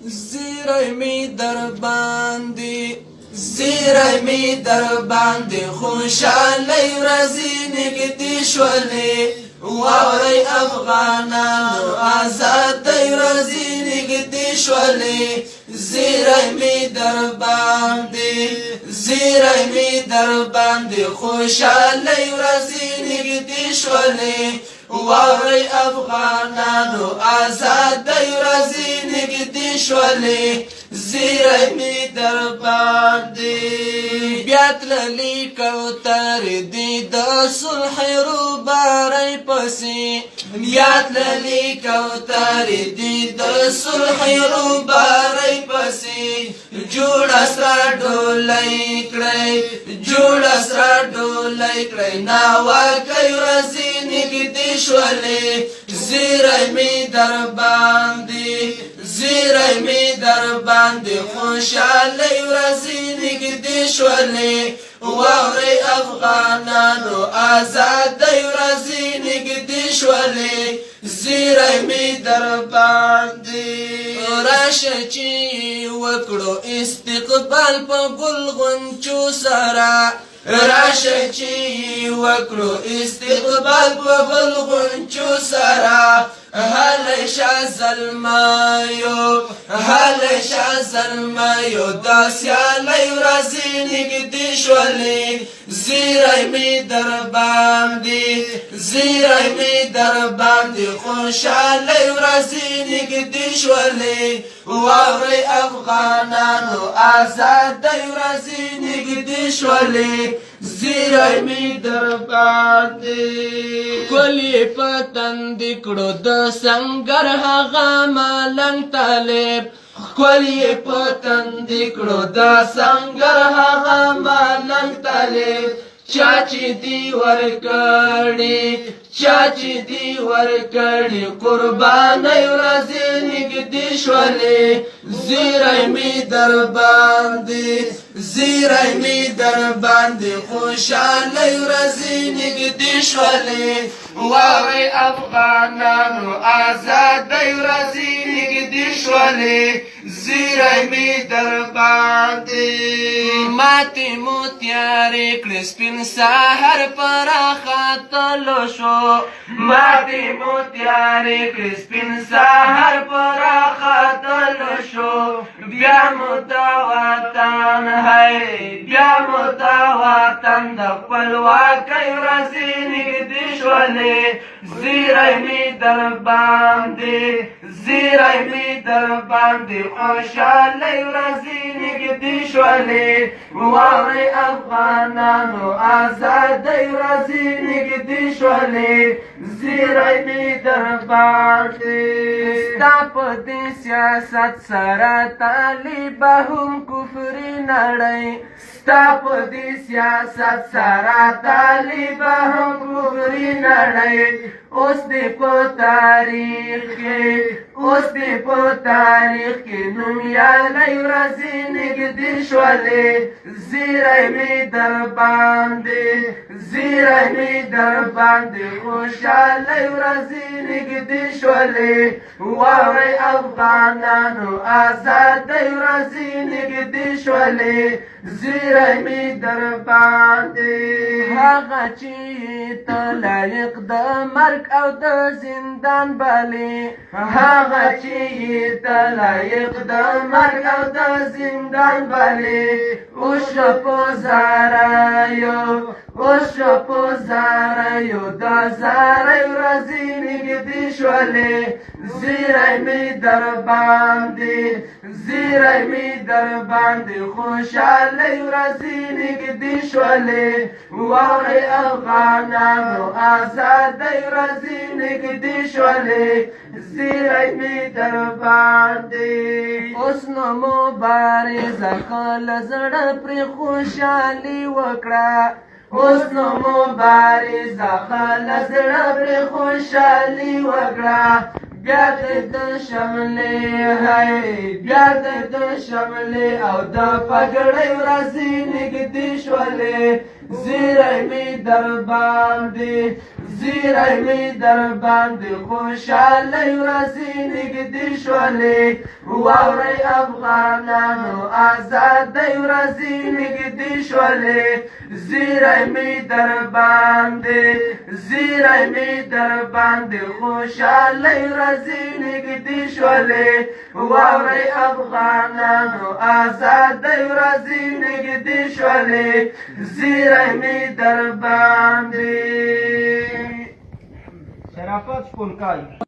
زیرای می در باندې زیرای می در باندې خوشالۍ ورځې نږدې شولې واورئ افغانانو آزادۍ ورځې نږدې شولې زیرای می در باندې زیرای می در باندې خوشالۍ ورځې نږدې شولې واورئ افغانانو آزادۍ ورځې نږدې شولې زیرای می در باندې بیا تللې کوترې دي د صلح روبارۍ پسې بیا تللې کوترې دي د صلح روبارۍ پسې جوړه سره ډولۍ کړئ جوړه سره ډولۍ کړئ ناوکۍ ورځې نږدې شولې زیرای می در باندې زیرای می در باندې خوشالۍ ورځې نږدې شولې واورئ افغانانو آزادۍ ورځې نږدې شولې زیرای می در باندې راشه چې وکړو استقبال په ګل غونچو سره راشه چې وکړو استقبال په ګل غونچو سره هله شه زلمیو دا سیالۍ ورځې نږدې شولې زیرای می در باندې زیرای می در باندې خوشالۍ ورځې نږدې شولې واورئ افغانانو آزادۍ ورځې نږدې شولې زیرای می در باندې ګلې په تندې کړو د سنګر هغه ملنګ طالب ښکلې په تندې کړو د سنګر هغه ملنګ طالب چا چې دی ورکړي چا چې دی ورکړي قربانۍ ورځې نږدې شولې زیرای می در باندې زیرای می در باندې خوشالۍ ورځې نږدې شولې واورئ افغانانو آزادۍ ورځې نږدې شولې زیرای می در باندې ماتې مو تیارې کړې سپین سهار په راختلو شو ماتې مو تیارې کړې سپین سهار په راختلو شو بیا مو دا وطن بیا مو دا وطن د خپلواکۍ ورځې نږدې شولې زیرای می در باندې زیرای می در باندې خوشالۍ ورځې نږدې شولې واورئ افغانانو آزادۍ ورځې نږدې شولې زیرای می در باندې ستا په دې سیاست سره طالب هم کفري نړۍ ستا په دې سیاست سره طالب هم کفري نړۍ اوس دې په تاریخ کې نومیالۍ ورځې نږدې شولې زیرای می در باندې زیرای می در باندې خوشالۍ ورځې نږدې شولې واورئ افغانانو آزادۍ ورځې نږدې شولې زیرای می در باندې هغه چې ته لایق د مرګ او د زندان بلې هغه چې ته لایق د مرګ او د زندان بلې اوس په زاریو دا زارۍ ورځې نږدې شولې زیرای می در باندې زیرای می در باندې خوشالۍ ورځې نږدې شولې واورئ افغانانو آزادۍ ورځې نږدې شولې زیرای می در باندې اوس نو مبارزه له زړه پرې خوشالي وکړه اوس نو مبارزه له زړه پرې خوشالي وکړه بیا د شملې او د پګړۍ ورځې نږدې شولې زیرای می در باندې زیرای می در باندې خوشحالۍ ورځې نږدې شولې واورئ افغانانو آزادۍ ورځې نږدې شولې زیرای می در باندې خوشحالۍ ورځې نږدې شولې واورئ افغانانو آزادۍ ورځې نږدې شولې زیرای می در باندې شرافت شپونکای